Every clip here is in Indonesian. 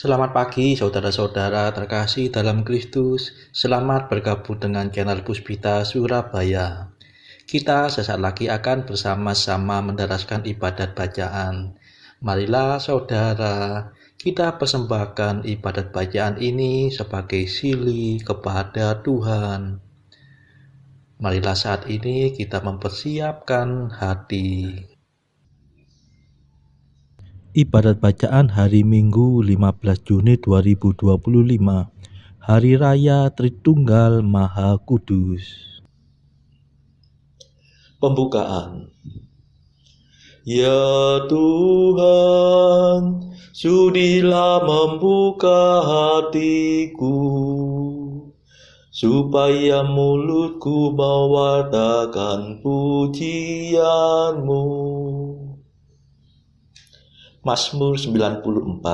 Selamat pagi saudara-saudara terkasih dalam Kristus. Selamat bergabung dengan channel Puspita Surabaya. Kita sesaat lagi akan bersama-sama menderaskan ibadat bacaan. Marilah saudara, kita persembahkan ibadat bacaan ini sebagai sili kepada Tuhan. Marilah saat ini kita mempersiapkan hati. Ibadat bacaan hari Minggu 15 Juni 2025, Hari Raya Tritunggal Maha Kudus. Pembukaan. Ya Tuhan, sudilah membuka hatiku, supaya mulutku mewartakan pujian-Mu. Mazmur 94.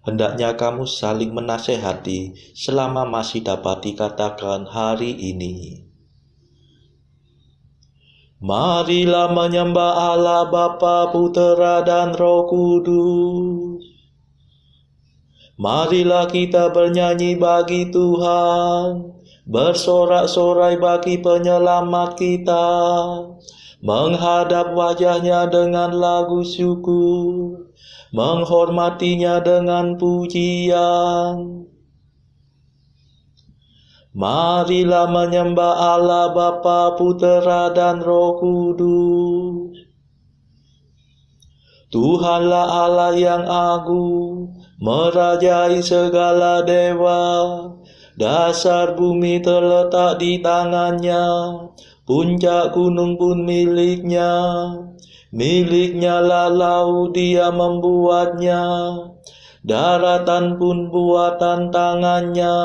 Hendaknya kamu saling menasehati selama masih dapat dikatakan hari ini. Marilah menyembah Allah Bapa, Putera dan Roh Kudus. Marilah kita bernyanyi bagi Tuhan, bersorak-sorai bagi penyelamat kita, menghadap wajahnya dengan lagu syukur, menghormatinya dengan pujian. Marilah menyembah Allah Bapa, Putera dan Roh Kudus. Tuhanlah Allah yang agung, merajai segala dewa. Dasar bumi terletak di tangannya, puncak gunung pun miliknya. Miliknya lah laut, dia membuatnya, daratan pun buatan tangannya.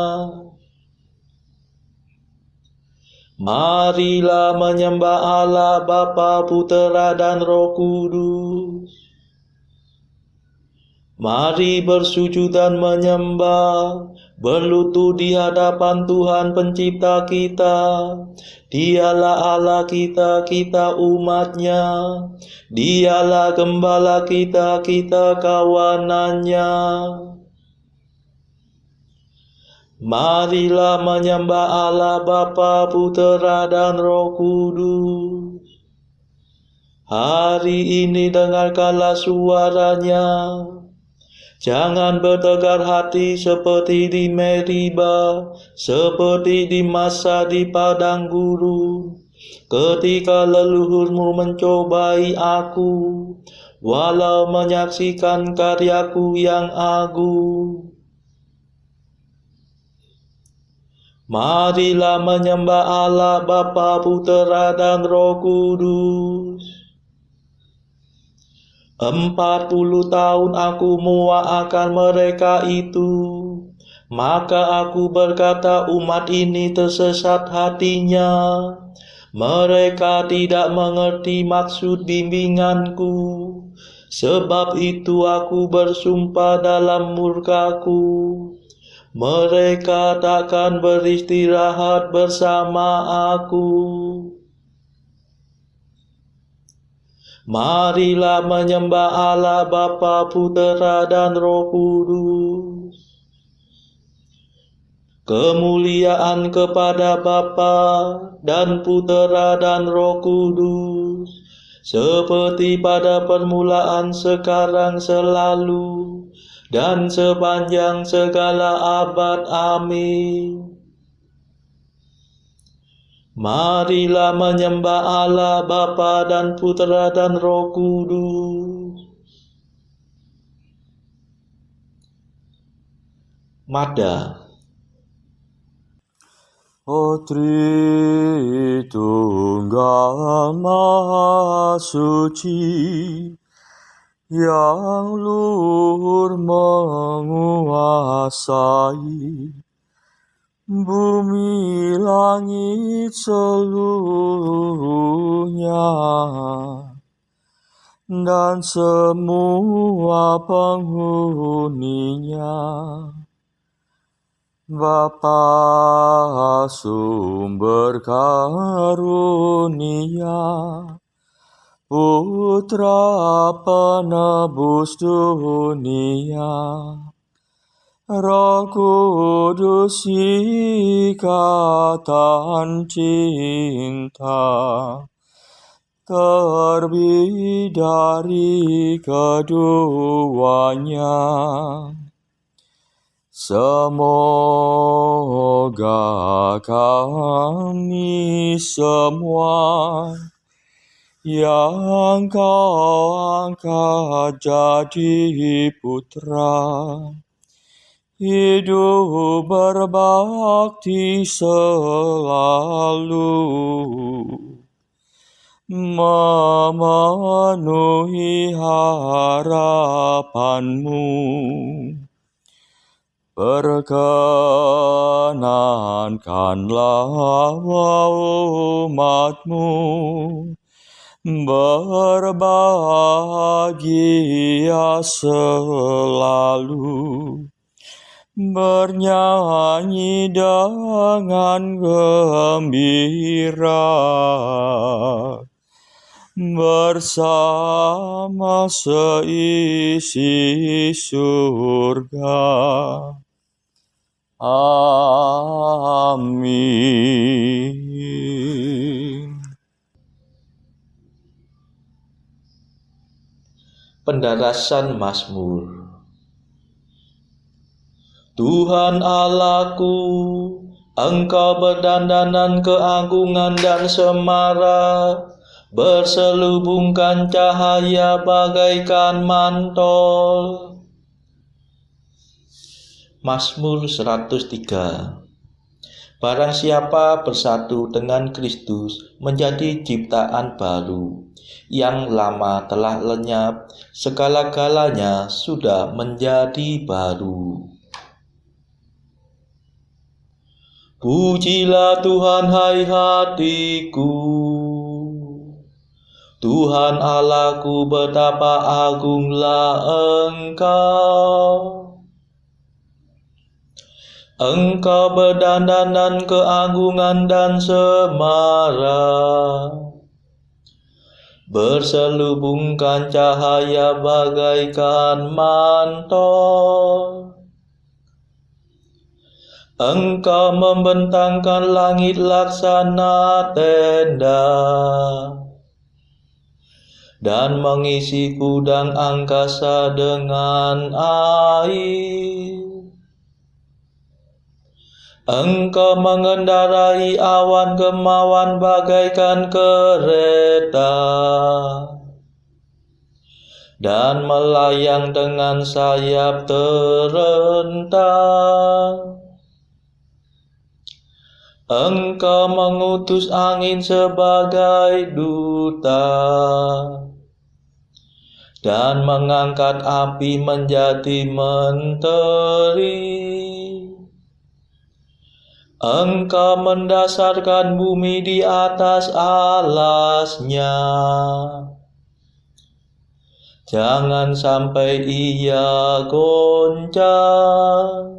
Marilah menyembah Allah Bapa, Putera dan Roh Kudus. Mari bersujud dan menyembah, berlutut di hadapan Tuhan Pencipta kita. Dialah Allah kita, kita umat-Nya. Dialah Gembala kita, kita kawanan-Nya. Marilah menyembah Allah Bapa, Putera dan Roh Kudus. Hari ini dengarkanlah suaranya. Jangan bertegar hati seperti di Meriba, seperti di masa di padang gurun, ketika leluhurmu mencobai aku, walau menyaksikan karyaku yang agung. Marilah menyembah Allah Bapa, Putera dan Roh Kudus. 40 tahun aku muak akan mereka itu. Maka aku berkata, umat ini tersesat hatinya. Mereka tidak mengerti maksud bimbinganku. Sebab itu aku bersumpah dalam murkaku, mereka takkan beristirahat bersama aku. Marilah menyembah Allah Bapa, Putera dan Roh Kudus. Kemuliaan kepada Bapa dan Putera dan Roh Kudus, seperti pada permulaan, sekarang, selalu, dan sepanjang segala abad. Amin. Marilah menyembah Allah Bapa dan Putera dan Roh Kudus. Mada. O Tritunggal Maha Suci, yang luhur menguasai bumi langit seluruhnya, dan semua penghuninya. Bapa sumber karunia, Putra penebus dunia, Roh Kudus ikatan cinta terbidari keduanya. Semoga kami semua yang Kau angkat jadi putra, hidup berbakti selalu, memenuhi harapan-Mu. Perkenankanlah umat-Mu berbahagia selalu, bernyanyi dengan gembira bersama seisi surga. Amin. Pendarasan Mazmur. Tuhan Allahku, Engkau berdandanan keagungan dan semara, berselubungkan cahaya bagaikan mantol. Mazmur 103. Barang siapa bersatu dengan Kristus menjadi ciptaan baru, yang lama telah lenyap, segala-galanya sudah menjadi baru. Pujilah Tuhan, hai hatiku. Tuhan Allahku, betapa agunglah Engkau. Engkau berdandanan keagungan dan semara, berselubungkan cahaya bagaikan mantol. Engkau membentangkan langit laksana tenda, dan mengisi gudang angkasa dengan air. Engkau mengendarai awan kemauan bagaikan kereta, dan melayang dengan sayap terentang. Engkau mengutus angin sebagai duta, dan mengangkat api menjadi menteri. Engkau mendasarkan bumi di atas alasnya, jangan sampai ia goncang.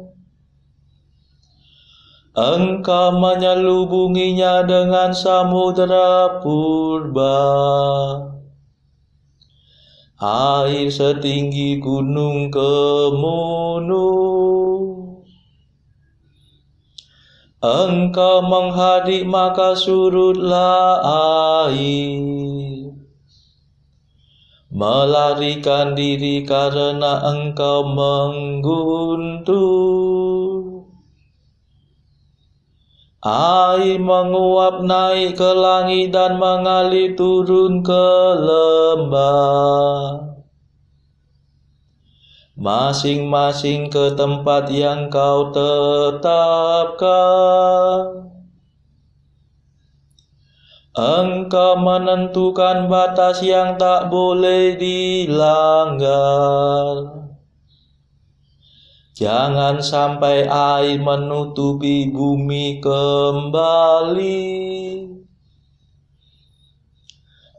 Engkau menyelubunginya dengan samudera purba, air setinggi gunung Kemunus. Engkau menghadik maka surutlah air, melarikan diri karena Engkau mengguntur. Air menguap naik ke langit dan mengalir turun ke lembah, masing-masing ke tempat yang Kau tetapkan. Engkau menentukan batas yang tak boleh dilanggar. Jangan sampai air menutupi bumi kembali.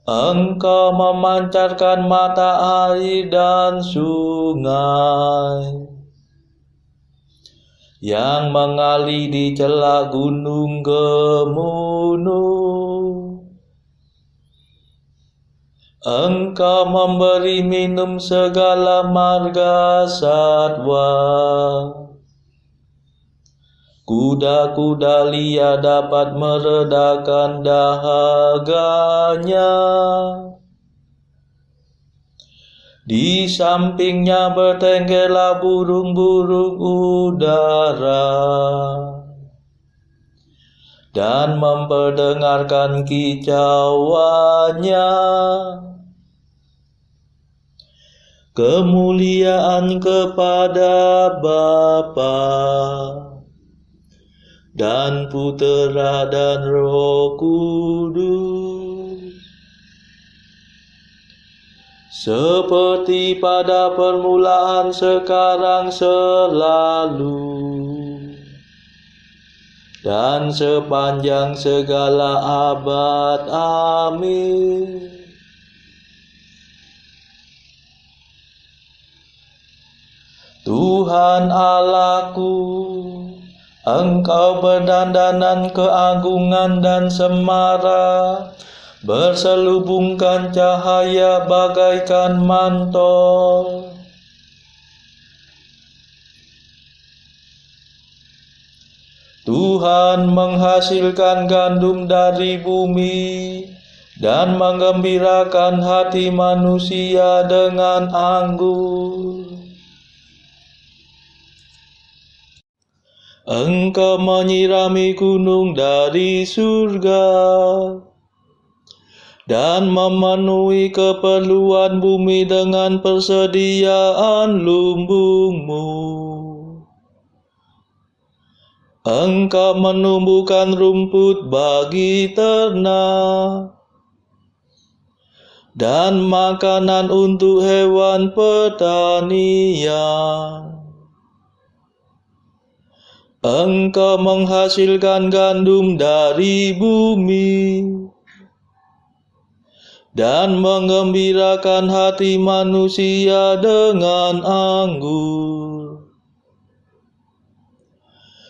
Engkau memancarkan mata air dan sungai yang mengalir di celah gunung Kemunus. Engkau memberi minum segala marga satwa, Kuda-kuda liar dapat meredakan dahaganya. Di sampingnya bertenggerlah burung-burung udara dan memperdengarkan kicauannya. Kemuliaan kepada Bapa dan Putera dan Roh Kudus, seperti pada permulaan, sekarang, selalu, dan sepanjang segala abad. Amin. Tuhan Allahku, Engkau berdandanan keagungan dan semara, berselubungkan cahaya bagaikan mantel. Tuhan menghasilkan gandum dari bumi dan menggembirakan hati manusia dengan anggur. Engkau menyirami gunung dari surga dan memenuhi keperluan bumi dengan persediaan lumbungmu. Engkau menumbuhkan rumput bagi ternak dan makanan untuk hewan pertanian. Engkau menghasilkan gandum dari bumi dan menggembirakan hati manusia dengan anggur.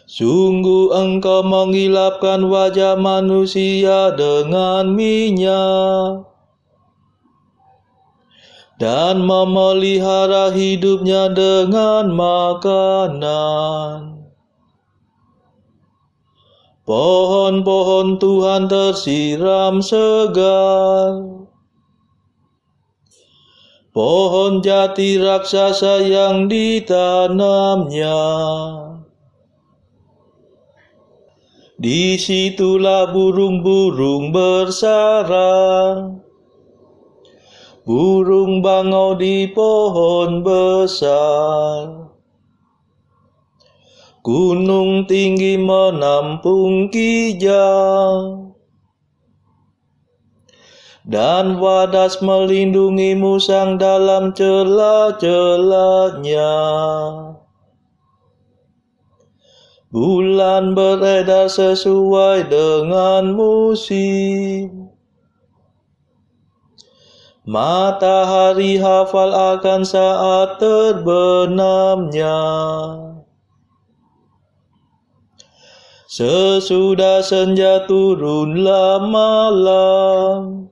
Sungguh Engkau mengilapkan wajah manusia dengan minyak dan memelihara hidupnya dengan makanan. Pohon-pohon Tuhan tersiram segar. Pohon jati raksasa yang ditanamnya, disitulah burung-burung bersarang. Burung bangau di pohon besar. Gunung tinggi menampung kijang, dan wadas melindungi musang dalam celah-celahnya. Bulan beredar sesuai dengan musim. Matahari hafal akan saat terbenamnya. Sesudah senja turunlah malam,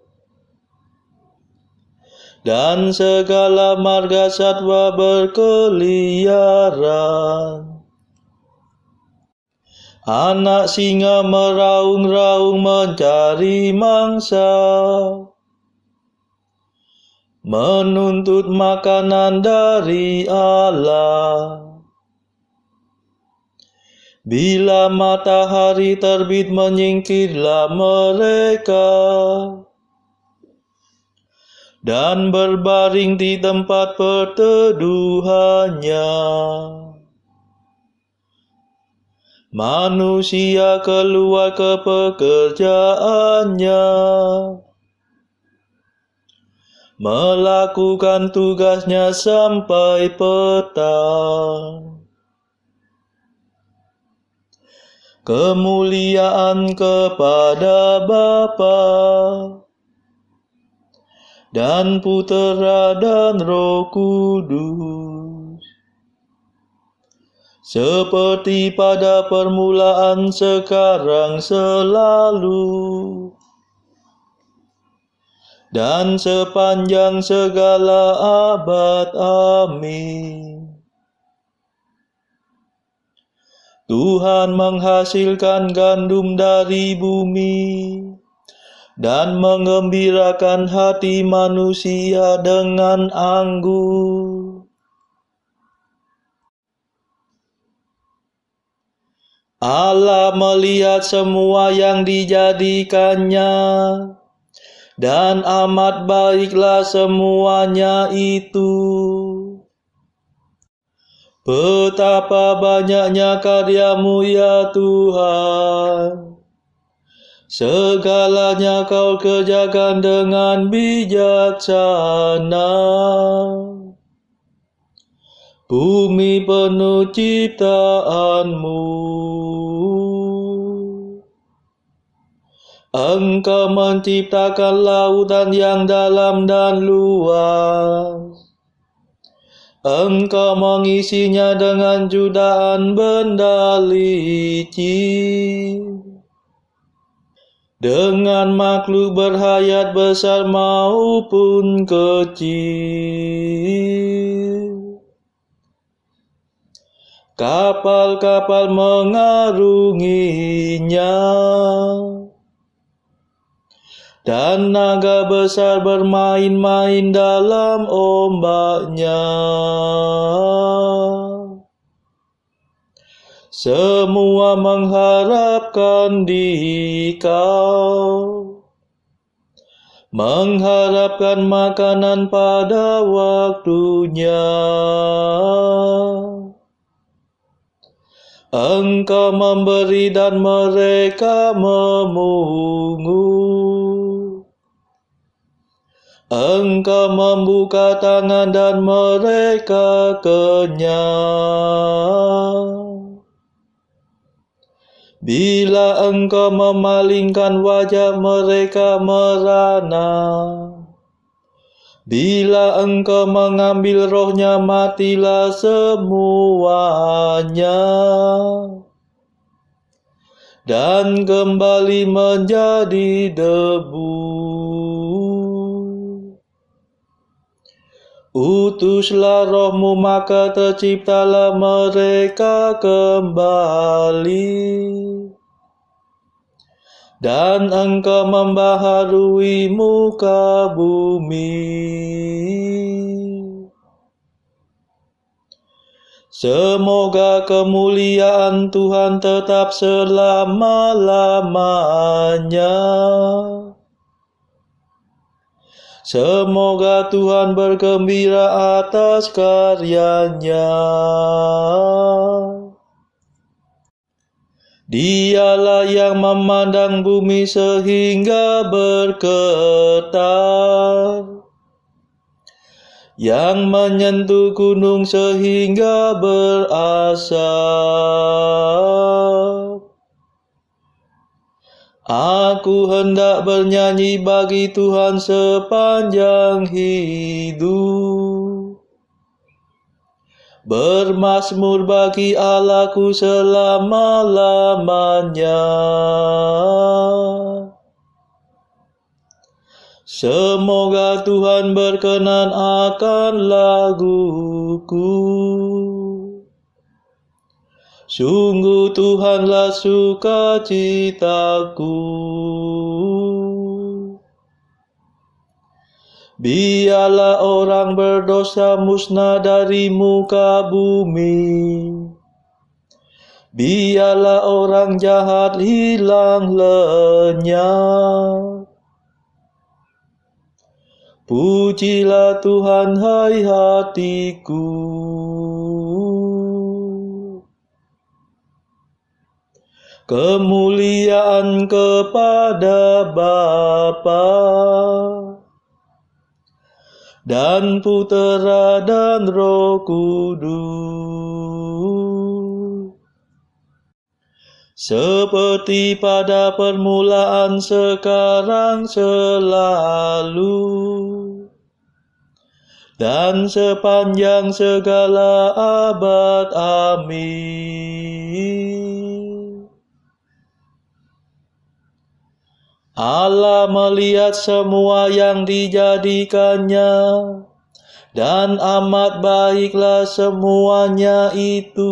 dan segala marga satwa berkeliaran. Anak singa meraung-raung mencari mangsa, menuntut makanan dari Allah. Bila matahari terbit menyingkirlah mereka, dan berbaring di tempat perteduhannya. Manusia keluar ke pekerjaannya, melakukan tugasnya sampai petang. Kemuliaan kepada Bapa dan Putera dan Roh Kudus, seperti pada permulaan, sekarang, selalu, dan sepanjang segala abad. Amin. Tuhan menghasilkan gandum dari bumi dan mengembirakan hati manusia dengan anggur. Allah melihat semua yang dijadikannya, dan amat baiklah semuanya itu. Betapa banyaknya karya-Mu ya Tuhan. Segalanya Kau kerjakan dengan bijaksana. Bumi penuh ciptaan-Mu. Engkau menciptakan lautan yang dalam dan luas. Engkau mengisinya dengan jutaan benda licin, dengan makhluk berhayat besar maupun kecil. Kapal-kapal mengarunginya, dan naga besar bermain-main dalam ombaknya. Semua mengharapkan di Kau, mengharapkan makanan pada waktunya. Engkau memberi dan mereka memungut. Engkau membuka tangan dan mereka kenyang. Bila Engkau memalingkan wajah, mereka merana. Bila Engkau mengambil rohnya, matilah semuanya, dan kembali menjadi debu. Utuslah roh-Mu, maka terciptalah mereka kembali, dan Engkau membaharui muka bumi. Semoga kemuliaan Tuhan tetap selama-lamanya. Semoga Tuhan bergembira atas karyanya. Dialah yang memandang bumi sehingga bergetar, yang menyentuh gunung sehingga berasap. Aku hendak bernyanyi bagi Tuhan sepanjang hidup, bermazmur bagi Allahku selama-lamanya. Semoga Tuhan berkenan akan laguku. Sungguh Tuhanlah sukacitaku. Biarlah orang berdosa musnah dari muka bumi. Biarlah orang jahat hilang lenyap. Pujilah Tuhan, hai hatiku. Kemuliaan kepada Bapa dan Putera dan Roh Kudus, seperti pada permulaan, sekarang, selalu, dan sepanjang segala abad. Amin. Allah melihat semua yang dijadikannya, dan amat baiklah semuanya itu.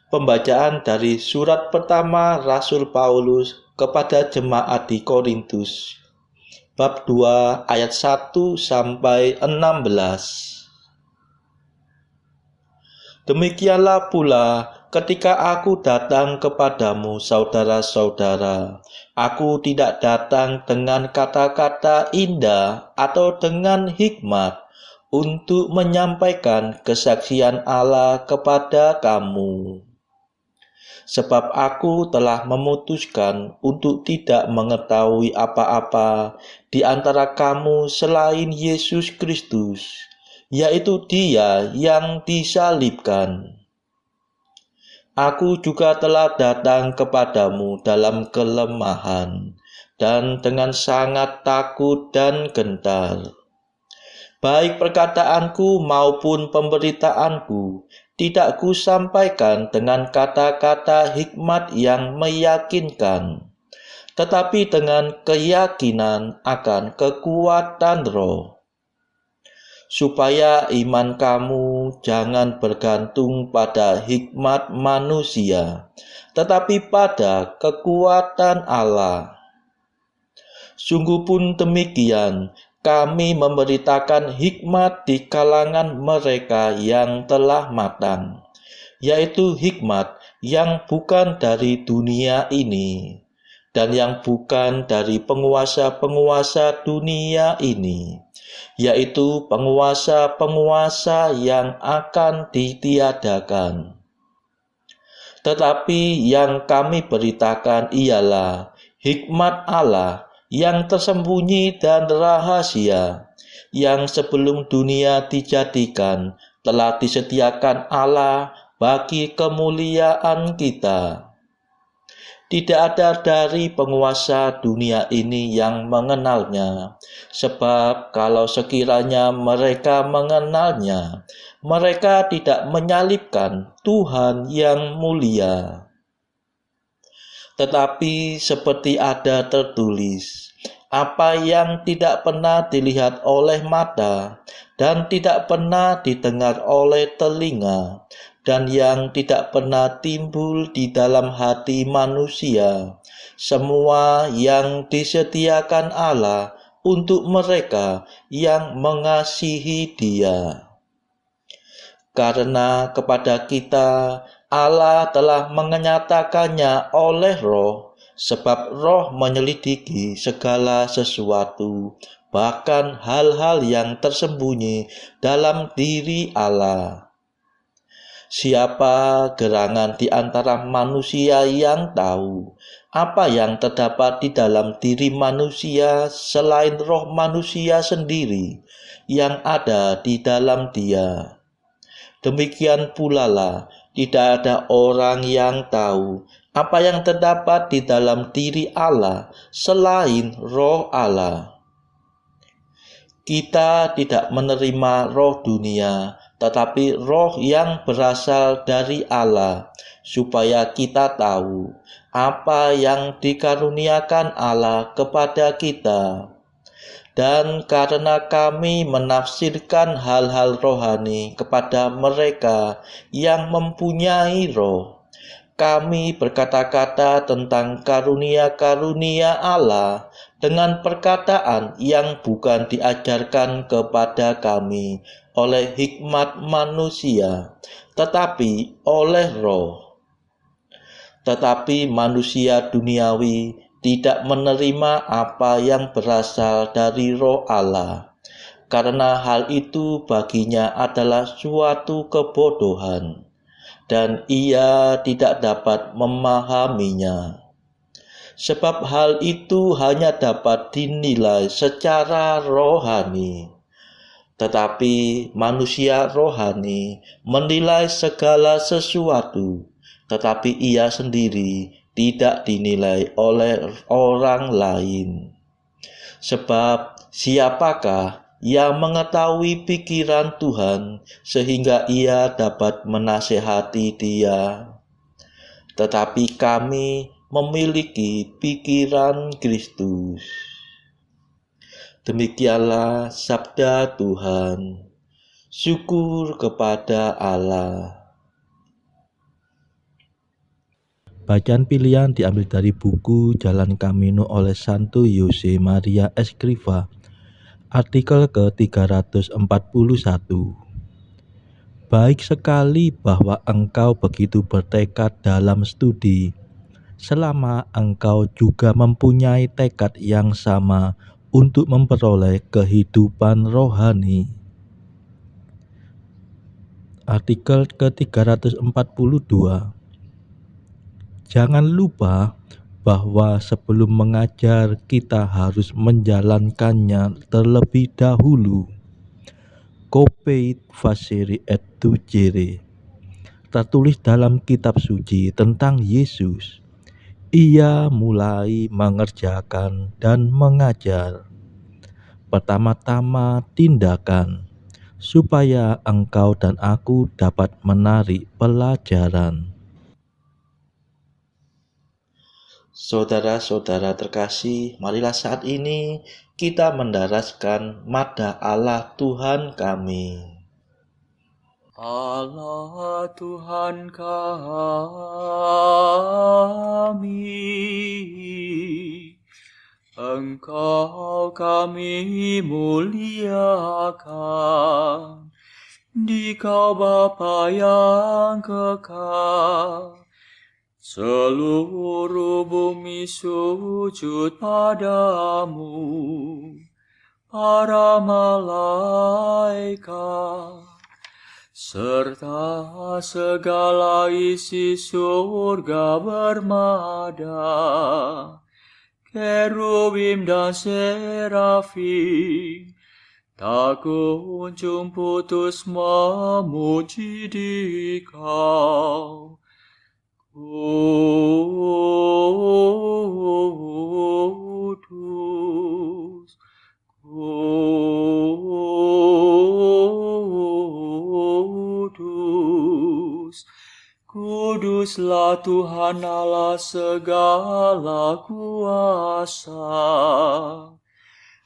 Pembacaan dari surat pertama Rasul Paulus kepada jemaat di Korintus, bab 2 ayat 1 sampai 16. Demikianlah pula ketika aku datang kepadamu, saudara-saudara, aku tidak datang dengan kata-kata indah atau dengan hikmat untuk menyampaikan kesaksian Allah kepada kamu. Sebab aku telah memutuskan untuk tidak mengetahui apa-apa di antara kamu selain Yesus Kristus, yaitu Dia yang disalibkan. Aku juga telah datang kepadamu dalam kelemahan dan dengan sangat takut dan gentar. Baik perkataanku maupun pemberitaanku tidak kusampaikan dengan kata-kata hikmat yang meyakinkan, tetapi dengan keyakinan akan kekuatan Roh, supaya iman kamu jangan bergantung pada hikmat manusia, tetapi pada kekuatan Allah. Sungguh pun demikian, kami memberitakan hikmat di kalangan mereka yang telah matang, yaitu hikmat yang bukan dari dunia ini, dan yang bukan dari penguasa-penguasa dunia ini, yaitu penguasa-penguasa yang akan ditiadakan. Tetapi yang kami beritakan ialah hikmat Allah yang tersembunyi dan rahasia, yang sebelum dunia dijadikan telah disediakan Allah bagi kemuliaan kita. Tidak ada dari penguasa dunia ini yang mengenalnya, sebab kalau sekiranya mereka mengenalnya, mereka tidak menyalibkan Tuhan yang mulia. Tetapi seperti ada tertulis, apa yang tidak pernah dilihat oleh mata dan tidak pernah didengar oleh telinga dan yang tidak pernah timbul di dalam hati manusia, semua yang disediakan Allah untuk mereka yang mengasihi Dia. Karena kepada kita Allah telah menyatakannya oleh Roh, sebab Roh menyelidiki segala sesuatu, bahkan hal-hal yang tersembunyi dalam diri Allah. Siapa gerangan di antara manusia yang tahu apa yang terdapat di dalam diri manusia selain roh manusia sendiri yang ada di dalam dia? Demikian pula lah, tidak ada orang yang tahu apa yang terdapat di dalam diri Allah selain roh Allah. Kita tidak menerima roh dunia, tetapi roh yang berasal dari Allah, supaya kita tahu apa yang dikaruniakan Allah kepada kita. Dan karena kami menafsirkan hal-hal rohani kepada mereka yang mempunyai roh, kami berkata-kata tentang karunia-karunia Allah dengan perkataan yang bukan diajarkan kepada kami oleh hikmat manusia, tetapi oleh Roh. Tetapi manusia duniawi tidak menerima apa yang berasal dari Roh Allah, karena hal itu baginya adalah suatu kebodohan, dan ia tidak dapat memahaminya. Sebab hal itu hanya dapat dinilai secara rohani. Tetapi manusia rohani menilai segala sesuatu, tetapi ia sendiri tidak dinilai oleh orang lain. Sebab siapakah yang mengetahui pikiran Tuhan sehingga ia dapat menasehati Dia? Tetapi kami memiliki pikiran Kristus. Demikianlah sabda Tuhan. Syukur kepada Allah. Bacaan pilihan diambil dari buku Jalan Camino oleh Santo Jose Maria Escrivá, artikel ke-341. Baik sekali bahwa engkau begitu bertekad dalam studi, selama engkau juga mempunyai tekad yang sama untuk memperoleh kehidupan rohani. Artikel ke-342. Jangan lupa bahwa sebelum mengajar kita harus menjalankannya terlebih dahulu. Copeit facere et ducere. Tertulis dalam kitab suci tentang Yesus. Ia mulai mengerjakan dan mengajar. Pertama-tama tindakan, supaya engkau dan aku dapat menarik pelajaran. Saudara-saudara terkasih, marilah saat ini kita mendaraskan Mada Allah Tuhan kami. Allah Tuhan kami, Engkau kami muliakan, Dikau Bapa yang kekal. Seluruh bumi sujud padamu, para malaikat, serta segala isi surga bermada, kerubim dan serafim, tak kunjung putus memuji Dikau. Kudus, kudus, kuduslah Tuhan Allah segala kuasa.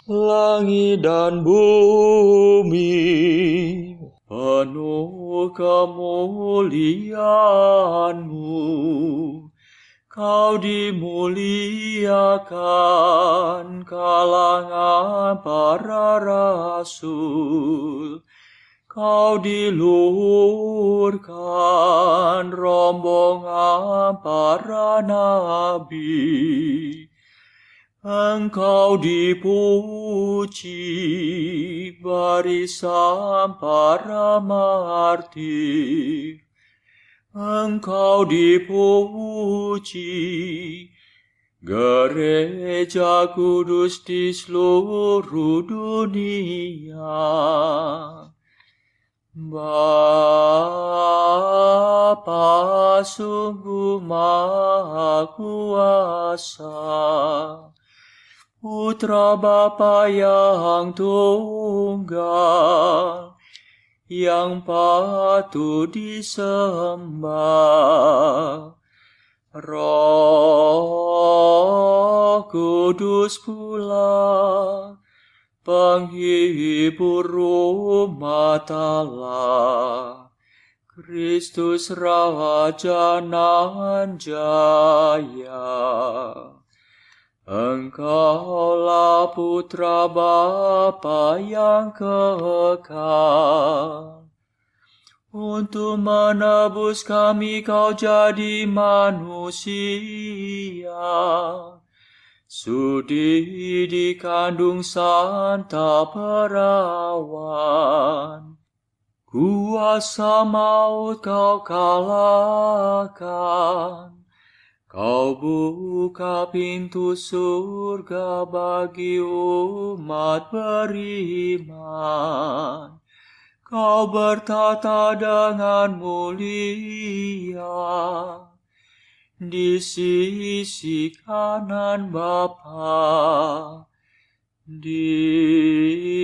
Langit dan bumi penuh kemuliaan-Mu. Kau dimuliakan kalangan para rasul. Kau diluhurkan rombongan para nabi. Engkau dipuji barisan para martir. Engkau dipuji gereja kudus di seluruh dunia. Bapa sungguh Maha Kuasa, Putra Bapa yang tunggal, yang patut disembah. Roh Kudus pula, penghibur umat Allah, Kristus Raja nan jaya. Engkaulah Putra Bapa yang kekal. Untuk menebus kami Kau jadi manusia. Sudi dikandung Santa Perawan. Kuasa maut Kau kalahkan. Kau buka pintu surga bagi umat beriman. Kau bertata dengan mulia di sisi kanan Bapa. Dikaulah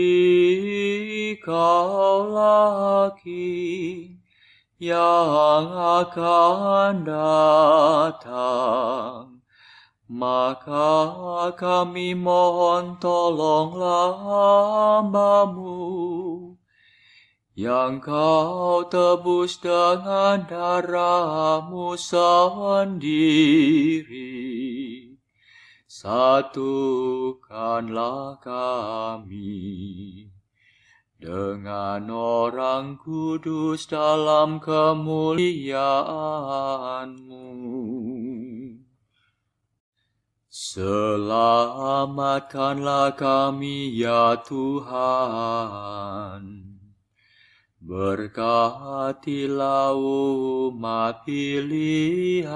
King yang akan datang. Maka kami mohon tolonglah hamba-Mu yang kau tebus dengan darah-Mu sendiri. Satukanlah kami dengan orang kudus dalam kemuliaan-Mu. Selamatkanlah kami ya Tuhan. Berkatilah umat pilihan-Mu.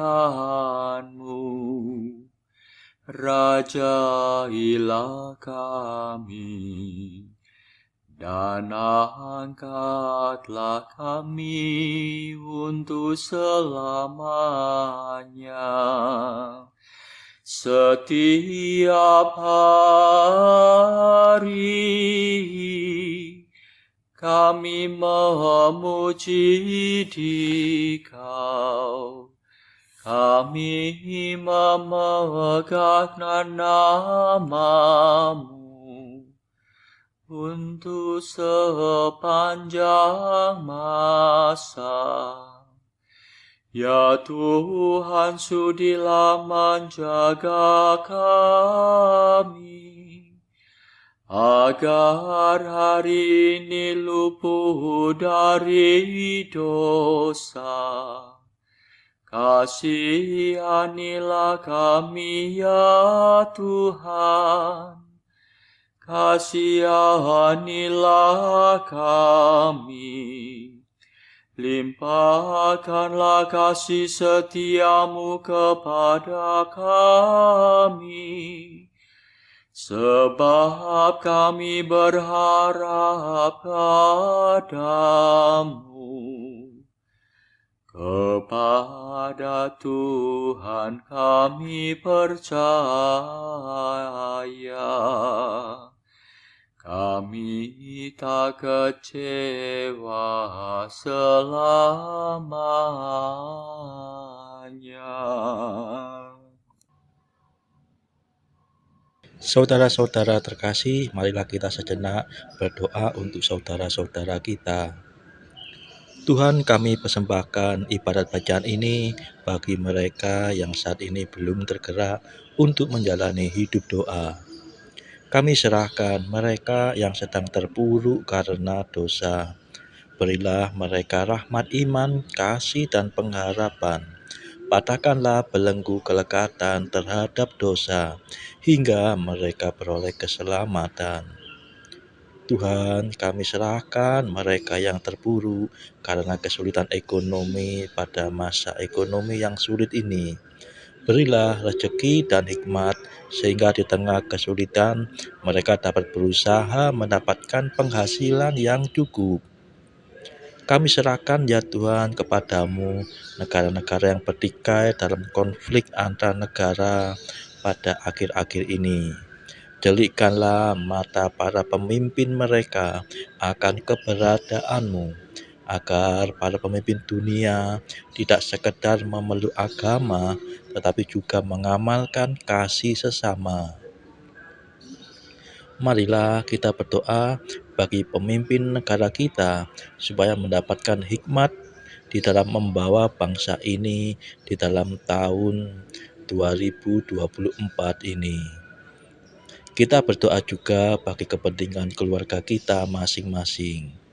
Rajailah kami, dan angkatlah kami untuk selamanya. Setiap hari kami memuji Dikau. Kami memegang nama-Mu untuk sepanjang masa. Ya Tuhan, sudilah menjaga kami, agar hari ini luput dari dosa. Kasihanilah kami ya Tuhan, kasihanilah kami. Limpahkanlah kasih setia-Mu kepada kami, sebab kami berharap padamu. Kepada Tuhan kami percaya, kami tak kecewa selamanya. Saudara-saudara terkasih, marilah kita sejenak berdoa untuk saudara-saudara kita. Tuhan, kami persembahkan ibadat bacaan ini bagi mereka yang saat ini belum tergerak untuk menjalani hidup doa. Kami serahkan mereka yang sedang terpuruk karena dosa. Berilah mereka rahmat iman, kasih, dan pengharapan. Patahkanlah belenggu kelekatan terhadap dosa, hingga mereka beroleh keselamatan. Tuhan, kami serahkan mereka yang terpuruk karena kesulitan ekonomi pada masa ekonomi yang sulit ini. Berilah rezeki dan hikmat, sehingga di tengah kesulitan mereka dapat berusaha mendapatkan penghasilan yang cukup. Kami serahkan ya Tuhan kepadamu negara-negara yang bertikai dalam konflik antar negara pada akhir-akhir ini. Delikkanlah mata para pemimpin mereka akan keberadaan-Mu, agar para pemimpin dunia tidak sekedar memeluk agama, tetapi juga mengamalkan kasih sesama. Marilah kita berdoa bagi pemimpin negara kita, supaya mendapatkan hikmat di dalam membawa bangsa ini di dalam tahun 2024 ini. Kita berdoa juga bagi kepentingan keluarga kita masing-masing.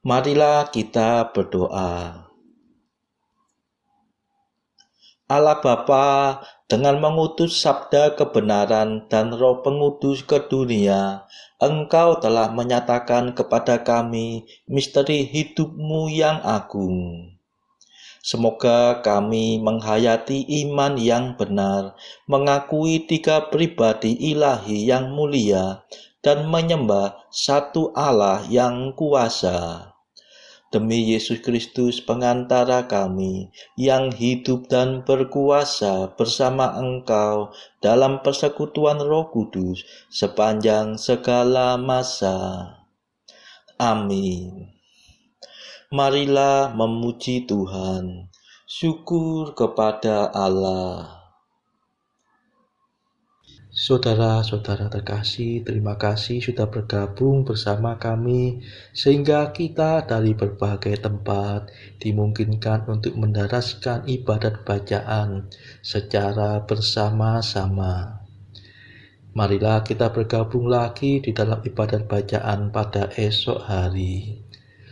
Marilah kita berdoa. Allah Bapa, dengan mengutus sabda kebenaran dan Roh Pengudus ke dunia, Engkau telah menyatakan kepada kami misteri hidup-Mu yang agung. Semoga kami menghayati iman yang benar, mengakui 3 pribadi ilahi yang mulia, dan menyembah satu Allah yang kuasa. Demi Yesus Kristus pengantara kami, yang hidup dan berkuasa bersama Engkau dalam persekutuan Roh Kudus sepanjang segala masa. Amin. Marilah memuji Tuhan. Syukur kepada Allah. Saudara-saudara terkasih, terima kasih sudah bergabung bersama kami sehingga kita dari berbagai tempat dimungkinkan untuk mendaraskan ibadat bacaan secara bersama-sama. Marilah kita bergabung lagi di dalam ibadat bacaan pada esok hari.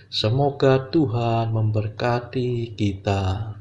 Semoga Tuhan memberkati kita.